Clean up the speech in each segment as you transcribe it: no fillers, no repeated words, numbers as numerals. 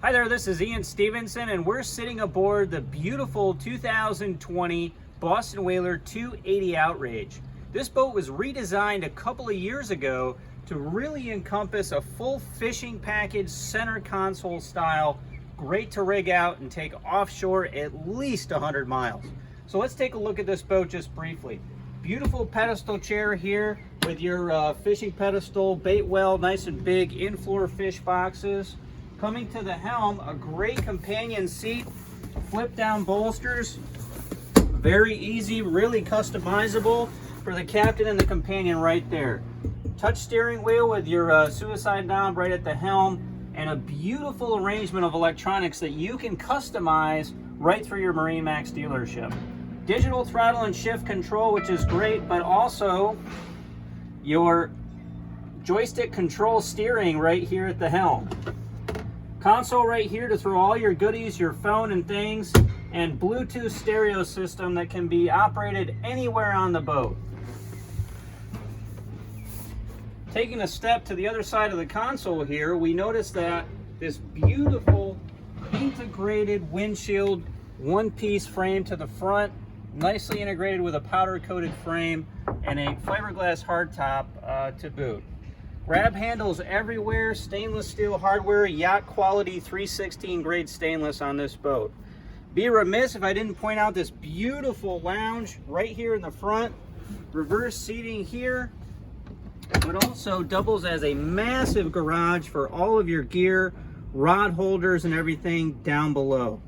Hi there, this is Ian Stevenson, and we're sitting aboard the beautiful 2020 Boston Whaler 280 Outrage. This boat was redesigned a couple of years ago to really encompass a full fishing package, center console style, great to rig out and take offshore at least 100 miles. So let's take a look at this boat just briefly. Beautiful pedestal chair here with your fishing pedestal, bait well, nice and big, in-floor fish boxes. Coming to the helm, a great companion seat, flip down bolsters, very easy, really customizable for the captain and the companion right there. Touch steering wheel with your suicide knob right at the helm, and a beautiful arrangement of electronics that you can customize right through your MarineMax dealership. Digital throttle and shift control, which is great, but also your joystick control steering right here at the helm. Console right here to throw all your goodies, your phone and things, and Bluetooth stereo system that can be operated anywhere on the boat. Taking a step to the other side of the console here, we notice that this beautiful integrated windshield one-piece frame to the front, nicely integrated with a powder-coated frame and a fiberglass hardtop to boot. Grab handles everywhere, stainless steel hardware, yacht quality 316 grade stainless on this boat. Be remiss if I didn't point out this beautiful lounge right here in the front. Reverse seating here, but also doubles as a massive garage for all of your gear, rod holders and everything down below.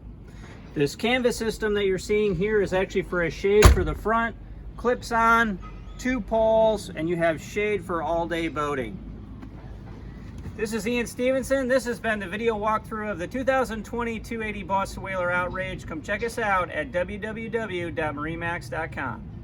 This canvas system that you're seeing here is actually for a shade for the front, clips on, 2 poles, and you have shade for all day boating. This is Ian Stevenson. This has been the video walkthrough of the 2020 280 Boston Whaler Outrage. Come check us out at www.marinemax.com.